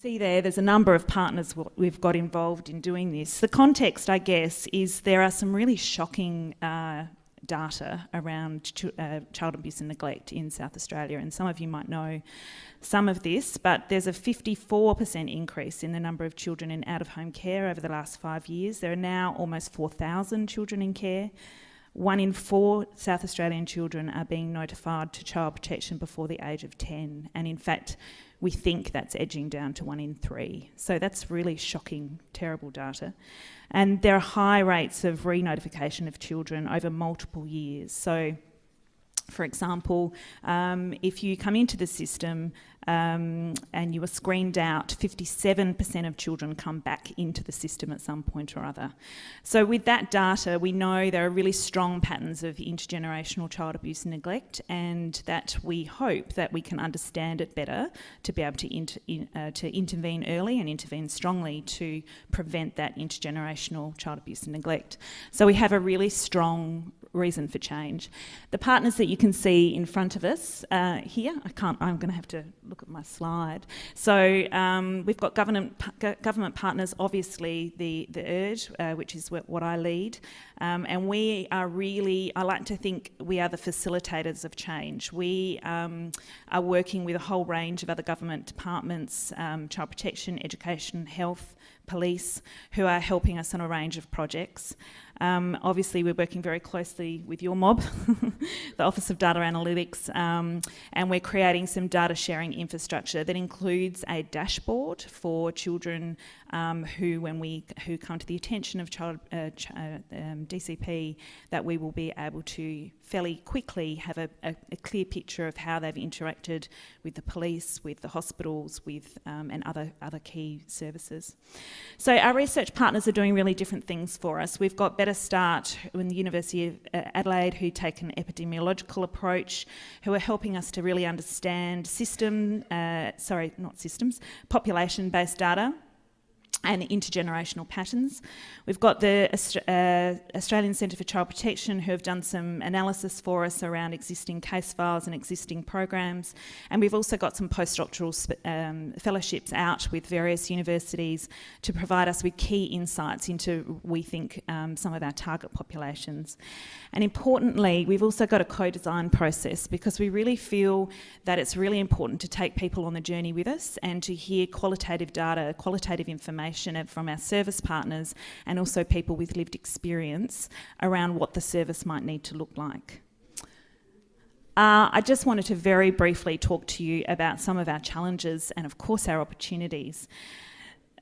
see there's a number of partners we've got involved in doing this. The context, I guess, is there are some really shocking data around child abuse and neglect in South Australia, and some of you might know some of this, but there's a 54% increase in the number of children in out-of-home care over the last 5 years. There are now almost 4,000 children in care. 1 in 4 South Australian children are being notified to child protection before the age of 10, and in fact we think that's edging down to 1 in 3. So that's really shocking, terrible data. And there are high rates of re-notification of children over multiple years. So, for example, if you come into the system and you are screened out, 57% of children come back into the system at some point or other. So with that data, we know there are really strong patterns of intergenerational child abuse and neglect, and that we hope that we can understand it better to be able to intervene early and intervene strongly to prevent that intergenerational child abuse and neglect. So we have a really strong reason for change. The partners that you can see in front of us here, I'm going to have to look at my slide. So we've got government partners, obviously the URGE, which is what I lead, and we are really, I like to think we are the facilitators of change. We are working with a whole range of other government departments, child protection, education, health, police, who are helping us on a range of projects. Obviously, we're working very closely with your mob, the Office of Data Analytics, and we're creating some data sharing infrastructure that includes a dashboard for children who come to the attention of DCP, that we will be able to fairly quickly have a clear picture of how they've interacted with the police, with the hospitals, with and other key services. So our research partners are doing really different things for us. We've got Better Start in the University of Adelaide, who take an epidemiological approach, who are helping us to really understand population-based data and intergenerational patterns. We've got the Australian Centre for Child Protection, who have done some analysis for us around existing case files and existing programs, and we've also got some postdoctoral fellowships out with various universities to provide us with key insights into, we think, some of our target populations. And importantly, we've also got a co-design process, because we really feel that it's really important to take people on the journey with us and to hear qualitative data, qualitative information from our service partners, and also people with lived experience around what the service might need to look like. I just wanted to very briefly talk to you about some of our challenges and, of course, our opportunities.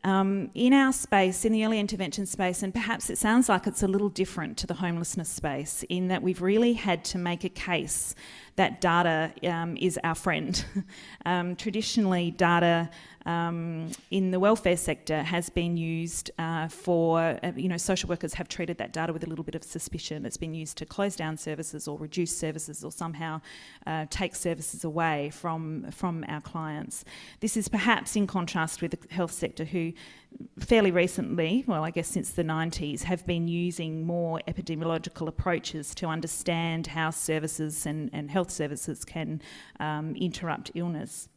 In our space, in the early intervention space, and perhaps it sounds like it's a little different to the homelessness space, in that we've really had to make a case that data is our friend. Traditionally, data in the welfare sector has been used for, social workers have treated that data with a little bit of suspicion. It's been used to close down services or reduce services or somehow take services away from our clients. This is perhaps in contrast with the health sector, who fairly recently, well, I guess since the 90s, have been using more epidemiological approaches to understand how services and health services can interrupt illness.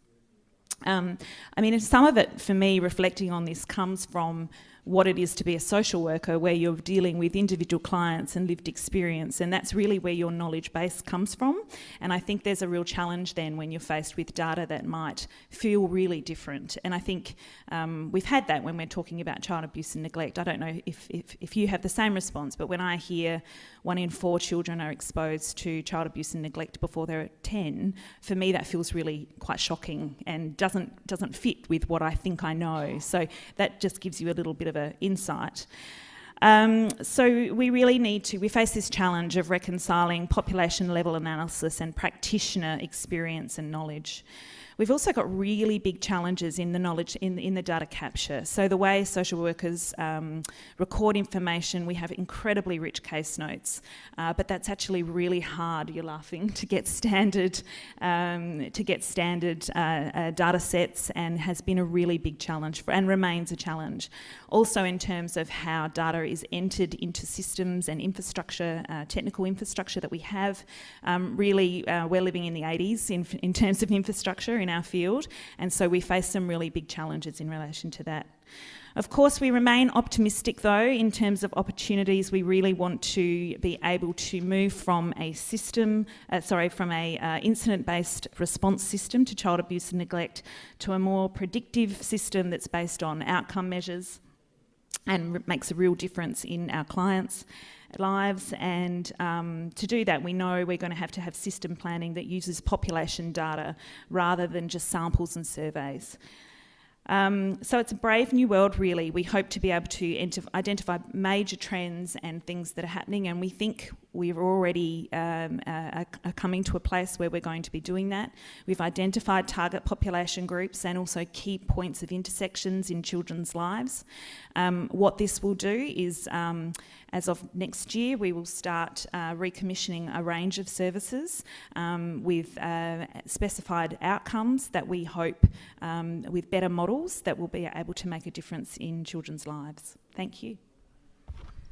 Some of it, for me, reflecting on this, comes from what it is to be a social worker, where you're dealing with individual clients and lived experience, and that's really where your knowledge base comes from. And I think there's a real challenge then when you're faced with data that might feel really different. And I think we've had that when we're talking about child abuse and neglect. I don't know if you have the same response, but when I hear 1 in 4 children are exposed to child abuse and neglect before they're 10, for me that feels really quite shocking and doesn't fit with what I think I know. So that just gives you a little bit of an insight. So we face this challenge of reconciling population level analysis and practitioner experience and knowledge. We've also got really big challenges in the knowledge, in the data capture. So the way social workers record information, we have incredibly rich case notes, but that's actually really hard, you're laughing, to get standard data sets, and has been a really big challenge and remains a challenge. Also in terms of how data is entered into systems and infrastructure, technical infrastructure that we have. We're living in the 80s in terms of infrastructure in in our field, and so we face some really big challenges in relation to that. Of course, we remain optimistic though in terms of opportunities. We really want to be able to move from a incident-based response system to child abuse and neglect to a more predictive system that's based on outcome measures and makes a real difference in our clients' lives. And to do that, we know we're going to have system planning that uses population data rather than just samples and surveys. So it's a brave new world, really. We hope to be able to identify major trends and things that are happening, and we think we're already are coming to a place where we're going to be doing that. We've identified target population groups and also key points of intersections in children's lives. What this will do is, as of next year, we will start recommissioning a range of services with specified outcomes that we hope, with better models, that will be able to make a difference in children's lives. Thank you.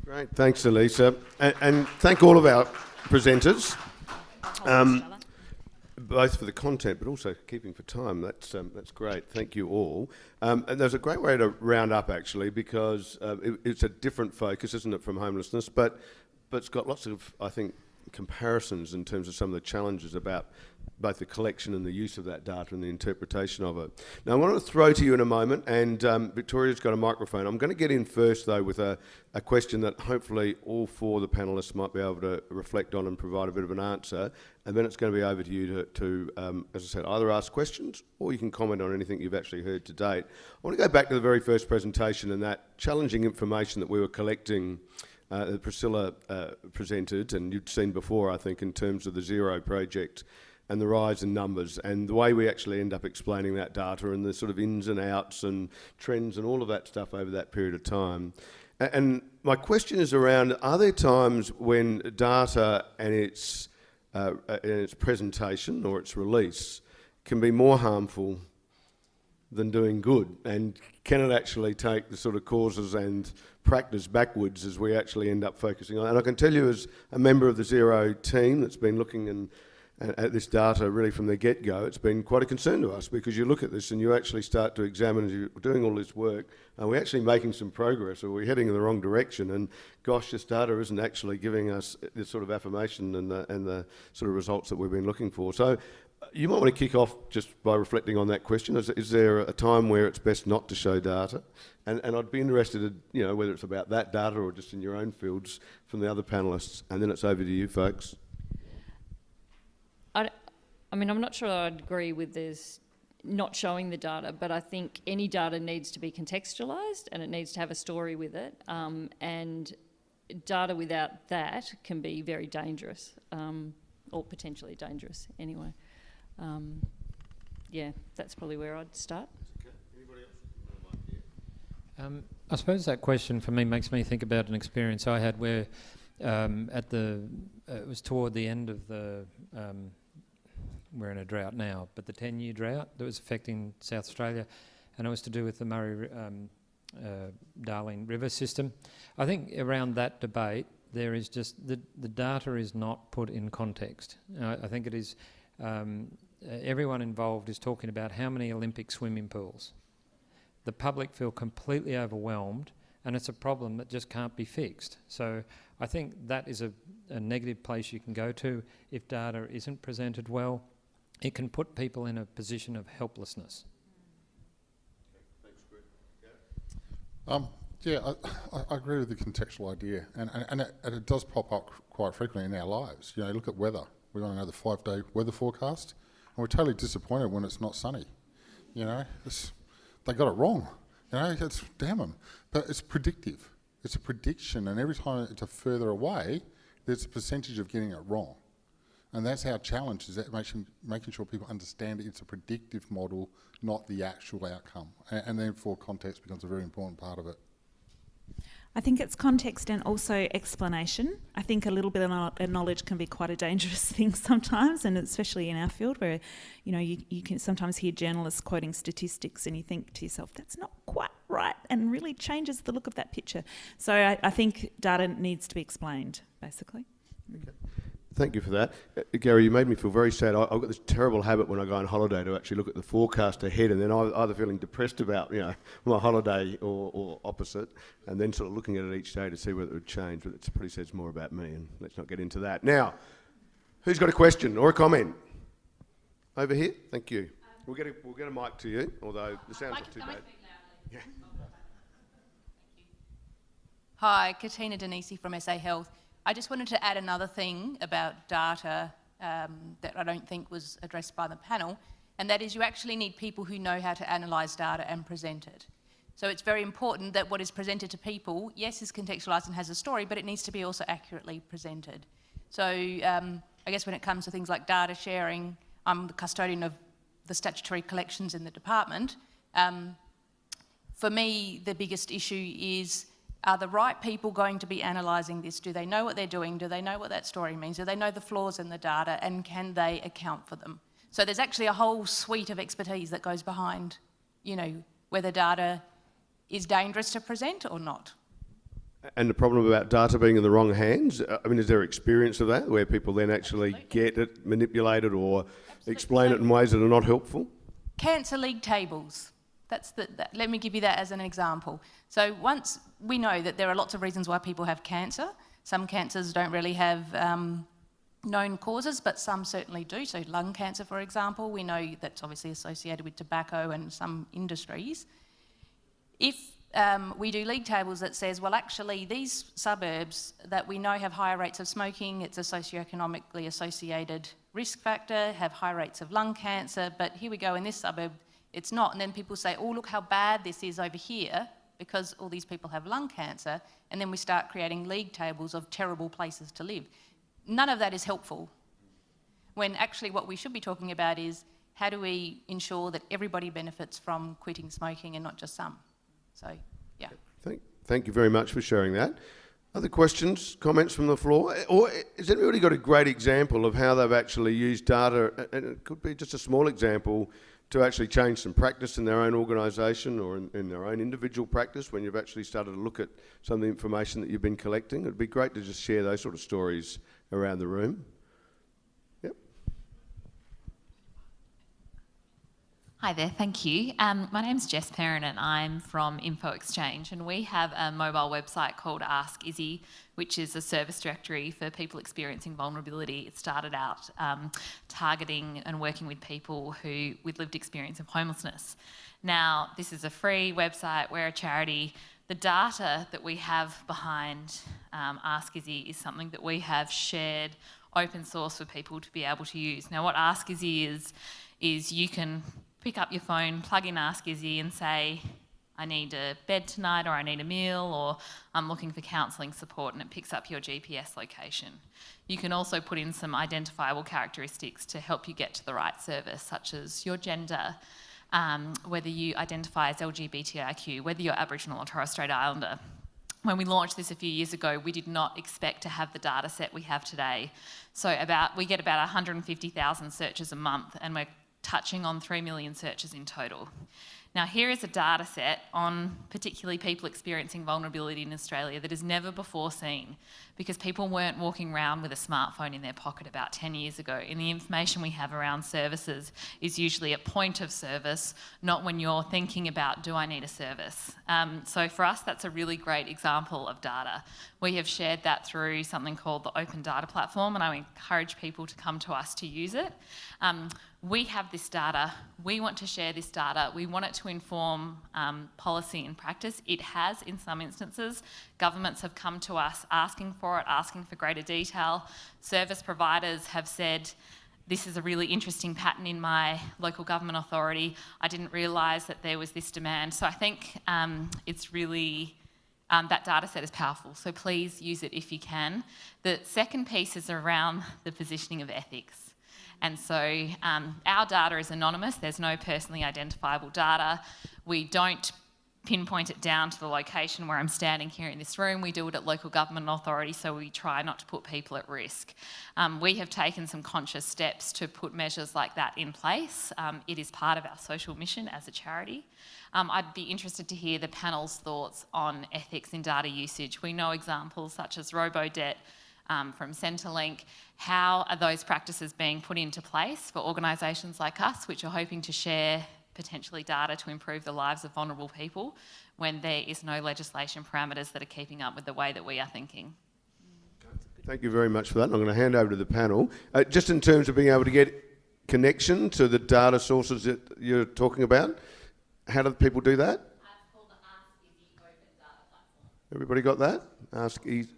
Great, thanks Alisa, and thank all of our presenters, both for the content but also keeping for time. That's great, thank you all. And there's a great way to round up actually, because it's a different focus, isn't it, from homelessness, but it's got lots of, I think, comparisons in terms of some of the challenges about both the collection and the use of that data and the interpretation of it. Now, I want to throw to you in a moment, and Victoria's got a microphone. I'm going to get in first, though, with a question that hopefully all four of the panellists might be able to reflect on and provide a bit of an answer, and then it's going to be over to you to as I said, either ask questions or you can comment on anything you've actually heard to date. I want to go back to the very first presentation and that challenging information that we were collecting that Priscilla presented, and you'd seen before, I think, in terms of the Zero project and the rise in numbers and the way we actually end up explaining that data and the sort of ins and outs and trends and all of that stuff over that period of time. And my question is around, are there times when data and its presentation or its release can be more harmful than doing good? And can it actually take the sort of causes and practice backwards as we actually end up focusing on? And I can tell you, as a member of the Zero team that's been looking at this data really from the get-go, it's been quite a concern to us, because you look at this and you actually start to examine, as you're doing all this work, are we actually making some progress, or are we heading in the wrong direction? And gosh, this data isn't actually giving us this sort of affirmation and the sort of results that we've been looking for. So you might want to kick off just by reflecting on that question. Is there a time where it's best not to show data? And I'd be interested in, whether it's about that data or just in your own fields from the other panellists, and then it's over to you folks. I'm not sure I'd agree with this not showing the data, but I think any data needs to be contextualised and it needs to have a story with it. And data without that can be very dangerous, or potentially dangerous anyway. Yeah, that's probably where I'd start. Okay. Anybody else? I suppose that question for me makes me think about an experience I had where it was toward the end of the, we're in a drought now, but the 10-year drought that was affecting South Australia, and it was to do with the Murray-Darling River system. I think around that debate there is just, the data is not put in context. I think it is, everyone involved is talking about how many Olympic swimming pools. The public feel completely overwhelmed, and it's a problem that just can't be fixed. So I think that is a negative place you can go to if data isn't presented well. It can put people in a position of helplessness. Thanks, Greg. Yeah, I agree with the contextual idea, and it does pop up quite frequently in our lives. Look at weather. We want to know the 5-day weather forecast, and we're totally disappointed when it's not sunny. They got it wrong. It's damn them. But it's predictive. It's a prediction, and every time it's further away, there's a percentage of getting it wrong. And that's our challenge, is that making sure people understand it's a predictive model, not the actual outcome. And therefore context becomes a very important part of it. I think it's context and also explanation. I think a little bit of knowledge can be quite a dangerous thing sometimes, and especially in our field where, you can sometimes hear journalists quoting statistics and you think to yourself, that's not quite right, and really changes the look of that picture. So I think data needs to be explained, basically. Okay. Thank you for that. Gary, you made me feel very sad. I've got this terrible habit when I go on holiday to actually look at the forecast ahead, and then I'm either feeling depressed about, my holiday or opposite, and then sort of looking at it each day to see whether it would change. But it probably says more about me, and let's not get into that. Now, who's got a question or a comment? Over here. Thank you. We'll get a mic to you, although the sound's not too bad. Yeah. Hi, Katina Denisi from SA Health. I just wanted to add another thing about data that I don't think was addressed by the panel, and that is you actually need people who know how to analyse data and present it. So it's very important that what is presented to people, yes, is contextualised and has a story, but it needs to be also accurately presented. So I guess when it comes to things like data sharing, I'm the custodian of the statutory collections in the department. For me, the biggest issue is, are the right people going to be analysing this? Do they know what they're doing? Do they know what that story means? Do they know the flaws in the data, and can they account for them? So there's actually a whole suite of expertise that goes behind, whether data is dangerous to present or not. And the problem about data being in the wrong hands, is there experience of that, where people then actually get it, manipulate it, or explain it in ways that are not helpful? Cancer league tables. Let me give you that as an example. So once we know that there are lots of reasons why people have cancer. Some cancers don't really have known causes, but some certainly do. So lung cancer, for example, we know that's obviously associated with tobacco and some industries. If we do league tables that says, well, actually, these suburbs that we know have higher rates of smoking, it's a socioeconomically associated risk factor, have high rates of lung cancer, but here we go, in this suburb, it's not. And then people say, oh, look how bad this is over here because all these people have lung cancer. And then we start creating league tables of terrible places to live. None of that is helpful. When actually what we should be talking about is how do we ensure that everybody benefits from quitting smoking and not just some? So, yeah. Thank you very much for sharing that. Other questions, comments from the floor? Or has anybody got a great example of how they've actually used data, and it could be just a small example, to actually change some practice in their own organisation or in their own individual practice when you've actually started to look at some of the information that you've been collecting? It'd be great to just share those sort of stories around the room. Yep. Hi there, thank you. My name's Jess Perrin and I'm from Info Exchange, and we have a mobile website called Ask Izzy, which is a service directory for people experiencing vulnerability. It started out targeting and working with people with lived experience of homelessness. Now, this is a free website, we're a charity. The data that we have behind Ask Izzy is something that we have shared open source for people to be able to use. Now, what Ask Izzy is you can pick up your phone, plug in Ask Izzy and say, I need a bed tonight, or I need a meal, or I'm looking for counselling support, and it picks up your GPS location. You can also put in some identifiable characteristics to help you get to the right service, such as your gender, whether you identify as LGBTIQ, whether you're Aboriginal or Torres Strait Islander. When we launched this a few years ago, we did not expect to have the data set we have today. So we get about 150,000 searches a month, and we're touching on 3 million searches in total. Now, here is a data set on particularly people experiencing vulnerability in Australia that is never before seen, because people weren't walking around with a smartphone in their pocket about 10 years ago. And the information we have around services is usually at point of service, not when you're thinking about, do I need a service? So for us, that's a really great example of data. We have shared that through something called the Open Data Platform, and I encourage people to come to us to use it. We have this data, we want to share this data, we want it to inform policy and practice. It has in some instances. Governments have come to us asking for it, asking for greater detail. Service providers have said, this is a really interesting pattern in my local government authority. I didn't realise that there was this demand. So I think it's really, that data set is powerful, so please use it if you can. The second piece is around the positioning of ethics. And so our data is anonymous, there's no personally identifiable data. We don't pinpoint it down to the location where I'm standing here in this room. We do it at local government authority, so we try not to put people at risk. We have taken some conscious steps to put measures like that in place. It is part of our social mission as a charity. I'd be interested to hear the panel's thoughts on ethics in data usage. We know examples such as robo-debt, from Centrelink. How are those practices being put into place for organisations like us, which are hoping to share potentially data to improve the lives of vulnerable people, when there is no legislation parameters that are keeping up with the way that we are thinking? Thank you very much for that. I'm going to hand over to the panel. Just in terms of being able to get connection to the data sources that you're talking about, how do people do that? It's called the Ask Izzy Open Data Platform. Everybody got that? Ask Izzy.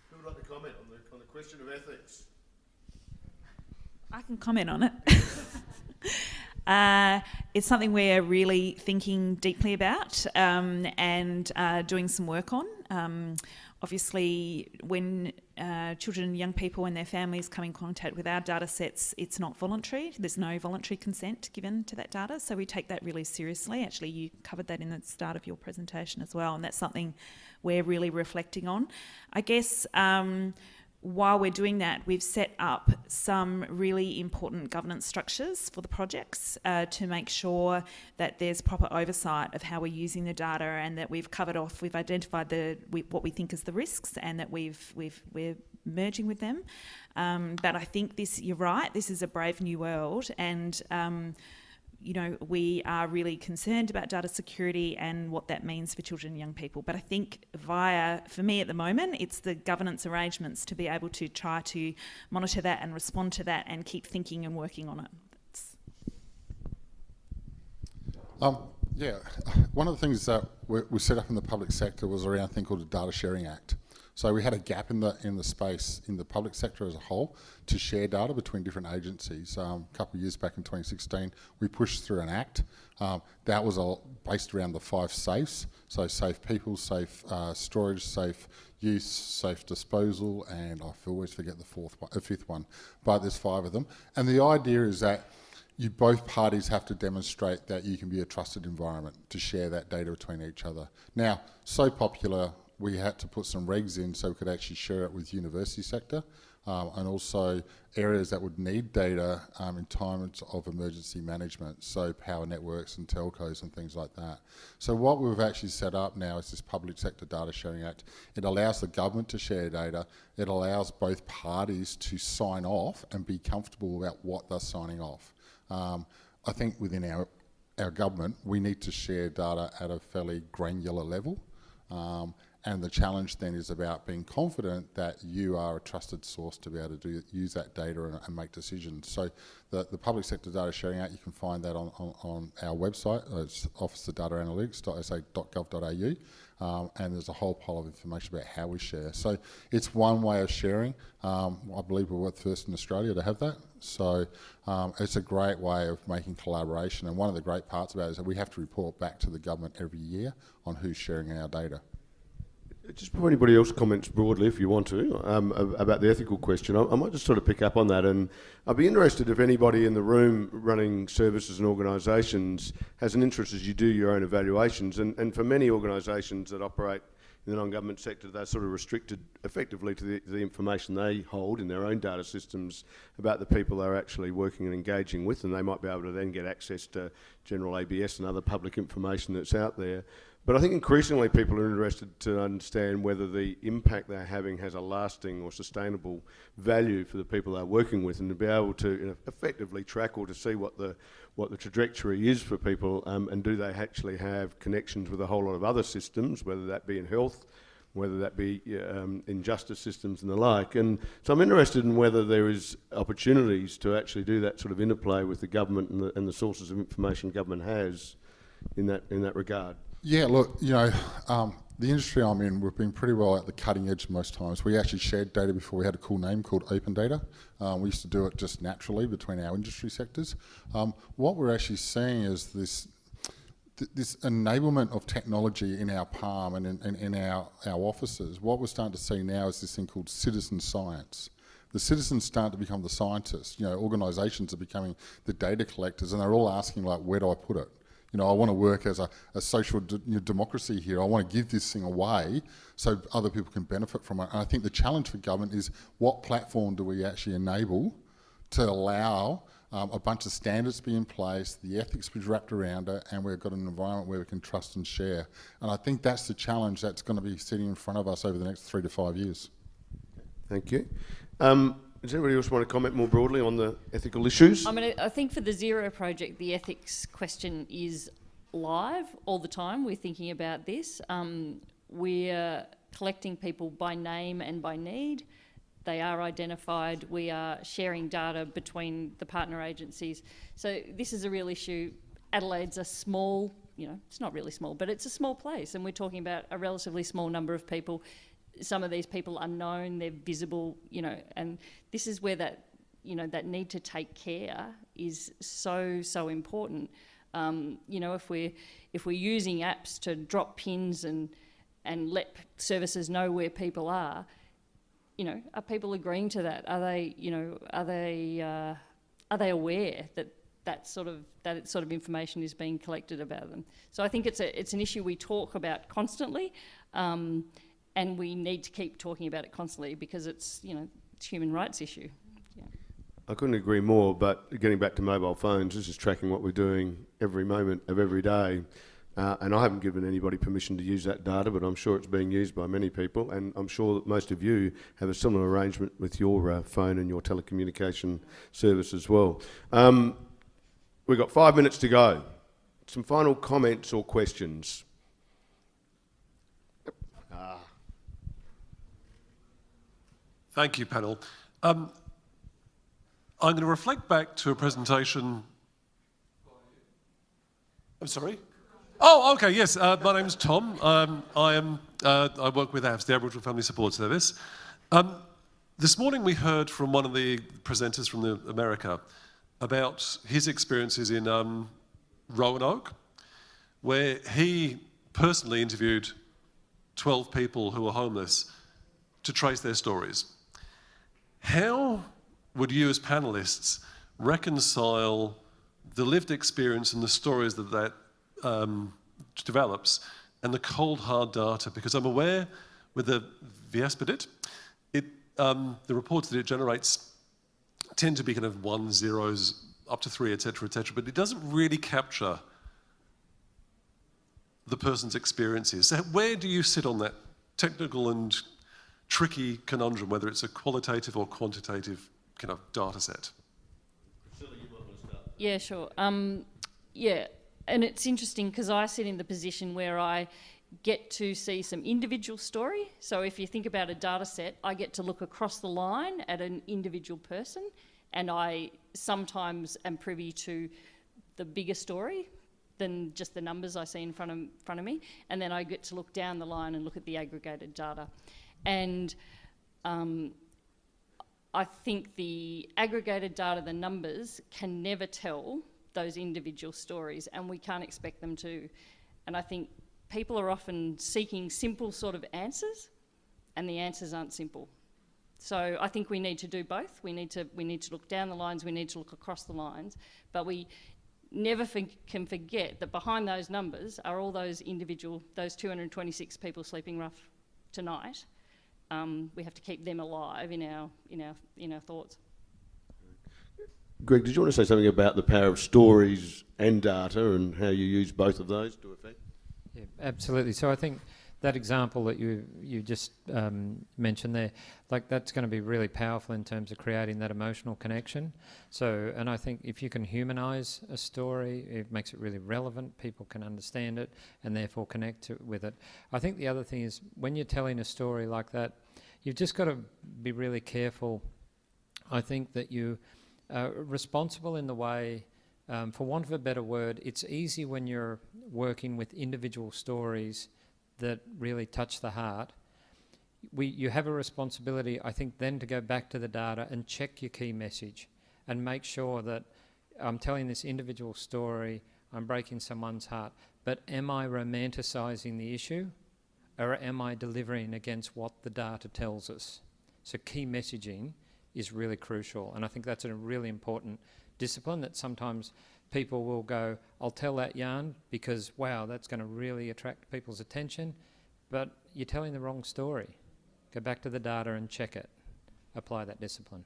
Who would like to comment on the question of ethics? I can comment on it. It's something we're really thinking deeply about and doing some work on. Obviously, when children and young people and their families come in contact with our data sets, it's not voluntary. There's no voluntary consent given to that data, so we take that really seriously. Actually, you covered that in the start of your presentation as well, and that's something we're really reflecting on. I guess while we're doing that, we've set up some really important governance structures for the projects to make sure that there's proper oversight of how we're using the data, and that we've identified what we think is the risks, and that we're merging with them. But I think you're right, this is a brave new world, and we are really concerned about data security and what that means for children and young people. But I think for me at the moment, it's the governance arrangements to be able to try to monitor that and respond to that and keep thinking and working on it. One of the things that we set up in the public sector was around a thing called the Data Sharing Act. So we had a gap in the space in the public sector as a whole to share data between different agencies. A couple of years back in 2016, we pushed through an act that was based around the 5 safes. So safe people, safe storage, safe use, safe disposal, and I always forget the 5th one. But there's 5 of them. And the idea is that both parties have to demonstrate that you can be a trusted environment to share that data between each other. Now, so popular, we had to put some regs in so we could actually share it with university sector and also areas that would need data in times of emergency management, so power networks and telcos and things like that. So what we've actually set up now is this Public Sector Data Sharing Act. It allows the government to share data. It allows both parties to sign off and be comfortable about what they're signing off. I think within our government, we need to share data at a fairly granular level. And the challenge then is about being confident that you are a trusted source to be able to use that data and make decisions. So the Public Sector Data Sharing Act, you can find that on our website. It's officeofdataanalytics.sa.gov.au, and there's a whole pile of information about how we share. So it's one way of sharing. I believe we're the first in Australia to have that. So it's a great way of making collaboration. And one of the great parts about it is that we have to report back to the government every year on who's sharing our data. Just before anybody else comments broadly, if you want to, about the ethical question, I might just sort of pick up on that, and I'd be interested if anybody in the room running services and organisations has an interest as you do your own evaluations, and for many organisations that operate in the non-government sector, they're sort of restricted effectively to the information they hold in their own data systems about the people they're actually working and engaging with, and they might be able to then get access to general ABS and other public information that's out there. But I think increasingly people are interested to understand whether the impact they're having has a lasting or sustainable value for the people they're working with, and to be able to effectively track or to see what the trajectory is for people, and do they actually have connections with a whole lot of other systems, whether that be in health, whether that be in justice systems and the like. And so I'm interested in whether there is opportunities to actually do that sort of interplay with the government and the sources of information government has in that regard. Yeah, look, the industry I'm in, we've been pretty well at the cutting edge most times. We actually shared data before we had a cool name called open data. We used to do it just naturally between our industry sectors. What we're actually seeing is this enablement of technology in our palm and in our offices. What we're starting to see now is this thing called citizen science. The citizens start to become the scientists. Organisations are becoming the data collectors, and they're all asking, like, where do I put it? I want to work as a social democracy here. I want to give this thing away so other people can benefit from it. And I think the challenge for government is what platform do we actually enable to allow a bunch of standards be in place, the ethics be wrapped around it, and we've got an environment where we can trust and share. And I think that's the challenge that's going to be sitting in front of us over the next 3 to 5 years. Thank you. Does anybody else want to comment more broadly on the ethical issues? I mean, I think for the Zero project, the ethics question is live all the time. We're thinking about this. We're collecting people by name and by need. They are identified. We are sharing data between the partner agencies. So this is a real issue. Adelaide's a small, it's not really small, but it's a small place, and we're talking about a relatively small number of people. Some of these people are known, they're visible, and this is where that, that need to take care is so important. If we're using apps to drop pins and let services know where people are people agreeing to that? Are they aware that sort of information is being collected about them? So I think it's an issue we talk about constantly. And we need to keep talking about it constantly because it's a human rights issue. Yeah. I couldn't agree more, but getting back to mobile phones, this is tracking what we're doing every moment of every day. And I haven't given anybody permission to use that data, but I'm sure it's being used by many people, and I'm sure that most of you have a similar arrangement with your phone and your telecommunication service as well. We've got 5 minutes to go. Some final comments or questions? Thank you, panel. I'm going to reflect back to a presentation. I'm sorry? Oh, okay, yes. My name's Tom. I work with AFS, the Aboriginal Family Support Service. This morning we heard from one of the presenters from America about his experiences in Roanoke, where he personally interviewed 12 people who were homeless to trace their stories. How would you as panellists reconcile the lived experience and the stories that develops and the cold hard data? Because I'm aware with the Viaspedit, the reports that it generates tend to be kind of 1, 0s, up to 3, etc., but it doesn't really capture the person's experiences. So where do you sit on that technical and tricky conundrum, whether it's a qualitative or quantitative kind of data set? Priscilla, you might want to start. Yeah, sure. And it's interesting because I sit in the position where I get to see some individual story. So if you think about a data set, I get to look across the line at an individual person, and I sometimes am privy to the bigger story than just the numbers I see in front of me. And then I get to look down the line and look at the aggregated data. And I think the aggregated data, the numbers, can never tell those individual stories, and we can't expect them to. And I think people are often seeking simple sort of answers, and the answers aren't simple. So I think we need to do both. We need to look down the lines, we need to look across the lines, but we never can forget that behind those numbers are all those 226 people sleeping rough tonight. We have to keep them alive in our thoughts. Greg, did you want to say something about the power of stories and data and how you use both of those to effect? Yeah, absolutely. So I think that example that you just mentioned there, that's going to be really powerful in terms of creating that emotional connection. So, and I think if you can humanise a story, it makes it really relevant, people can understand it and therefore connect with it. I think the other thing is when you're telling a story like that, you've just got to be really careful. I think that you are responsible in the way, for want of a better word, it's easy when you're working with individual stories that really touch the heart. You have a responsibility, I think, then to go back to the data and check your key message and make sure that I'm telling this individual story, I'm breaking someone's heart, but am I romanticising the issue or am I delivering against what the data tells us? So key messaging is really crucial, and I think that's a really important discipline that sometimes people will go, I'll tell that yarn because, wow, that's going to really attract people's attention, but you're telling the wrong story. Go back to the data and check it. Apply that discipline.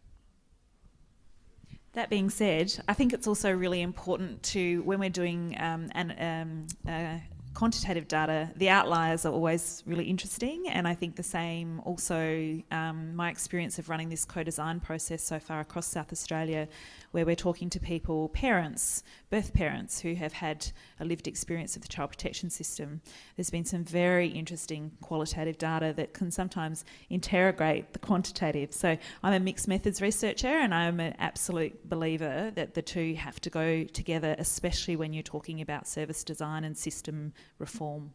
That being said, I think it's also really important to, when we're doing quantitative data, the outliers are always really interesting, and I think the same also, my experience of running this co-design process so far across South Australia, where we're talking to people, parents, birth parents who have had a lived experience of the child protection system. There's been some very interesting qualitative data that can sometimes interrogate the quantitative. So I'm a mixed methods researcher, and I'm an absolute believer that the two have to go together, especially when you're talking about service design and system reform.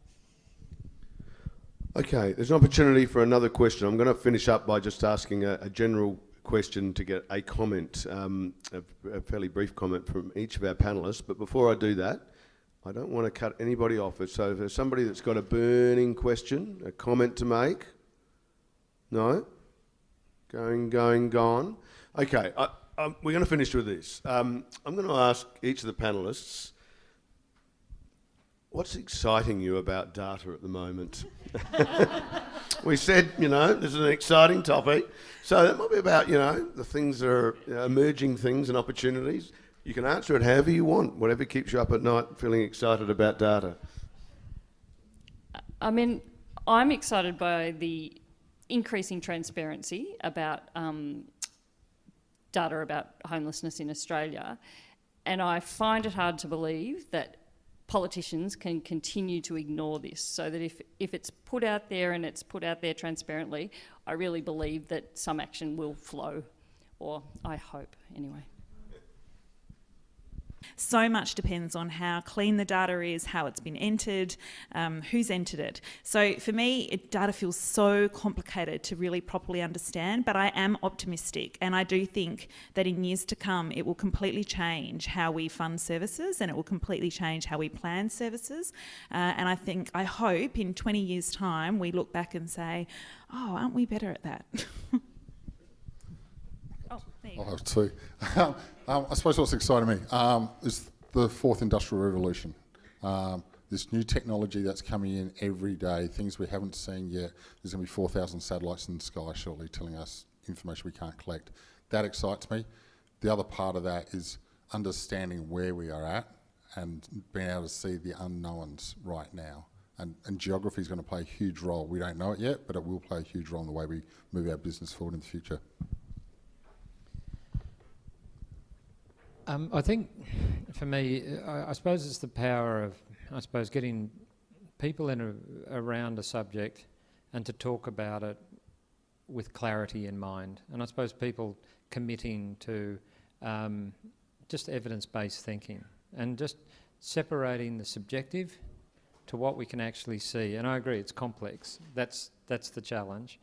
Okay, there's an opportunity for another question. I'm going to finish up by just asking a general question to get a comment, a fairly brief comment from each of our panellists. But before I do that, I don't want to cut anybody off. So if there's somebody that's got a burning question, a comment to make. No? Gone. Okay, we're going to finish with this. I'm going to ask each of the panellists, what's exciting you about data at the moment? We said, this is an exciting topic. So that might be about, the things that are emerging things and opportunities. You can answer it however you want, whatever keeps you up at night feeling excited about data. I mean, I'm excited by the increasing transparency about data about homelessness in Australia. And I find it hard to believe that politicians can continue to ignore this, so that if it's put out there and it's put out there transparently, I really believe that some action will flow, or I hope anyway. So much depends on how clean the data is, how it's been entered, who's entered it. So for me, data feels so complicated to really properly understand, but I am optimistic, and I do think that in years to come it will completely change how we fund services, and it will completely change how we plan services. And I hope in 20 years' time we look back and say, oh, aren't we better at that? I'll have two. I suppose what's exciting me is the fourth industrial revolution. This new technology that's coming in every day, things we haven't seen yet. There's going to be 4,000 satellites in the sky shortly telling us information we can't collect. That excites me. The other part of that is understanding where we are at and being able to see the unknowns right now. And geography is going to play a huge role. We don't know it yet, but it will play a huge role in the way we move our business forward in the future. I think, for me, I suppose it's the power of, getting people around a subject and to talk about it with clarity in mind. And I suppose people committing to just evidence-based thinking and just separating the subjective to what we can actually see. And I agree, it's complex. That's the challenge.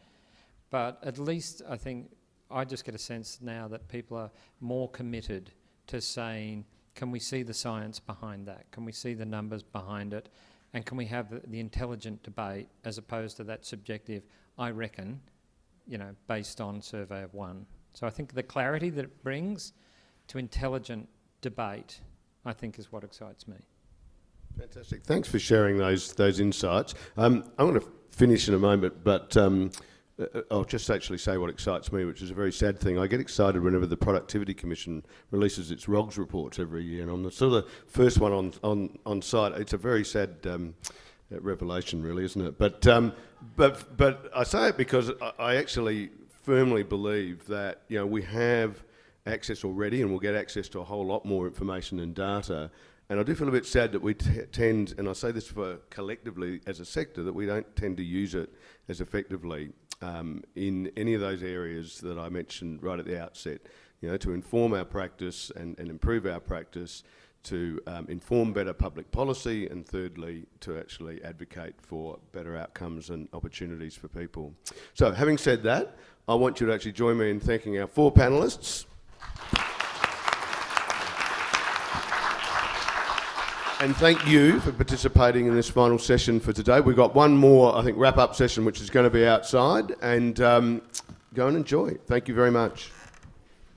But at least I think I just get a sense now that people are more committed to saying, can we see the science behind that? Can we see the numbers behind it? And can we have the intelligent debate as opposed to that subjective, I reckon, based on survey of one. So I think the clarity that it brings to intelligent debate, I think, is what excites me. Fantastic. Thanks for sharing those insights. I'm going to finish in a moment, but I'll just actually say what excites me, which is a very sad thing. I get excited whenever the Productivity Commission releases its ROGS reports every year, and I'm the sort of first one on site. It's a very sad revelation, really, isn't it? But I say it because I actually firmly believe that we have access already, and we'll get access to a whole lot more information and data. And I do feel a bit sad that we tend, and I say this for collectively as a sector, that we don't tend to use it as effectively in any of those areas that I mentioned right at the outset, to inform our practice and improve our practice, to inform better public policy, and thirdly, to actually advocate for better outcomes and opportunities for people. So having said that, I want you to actually join me in thanking our four panellists. And thank you for participating in this final session for today. We've got one more, I think, wrap-up session, which is going to be outside, and go and enjoy. Thank you very much.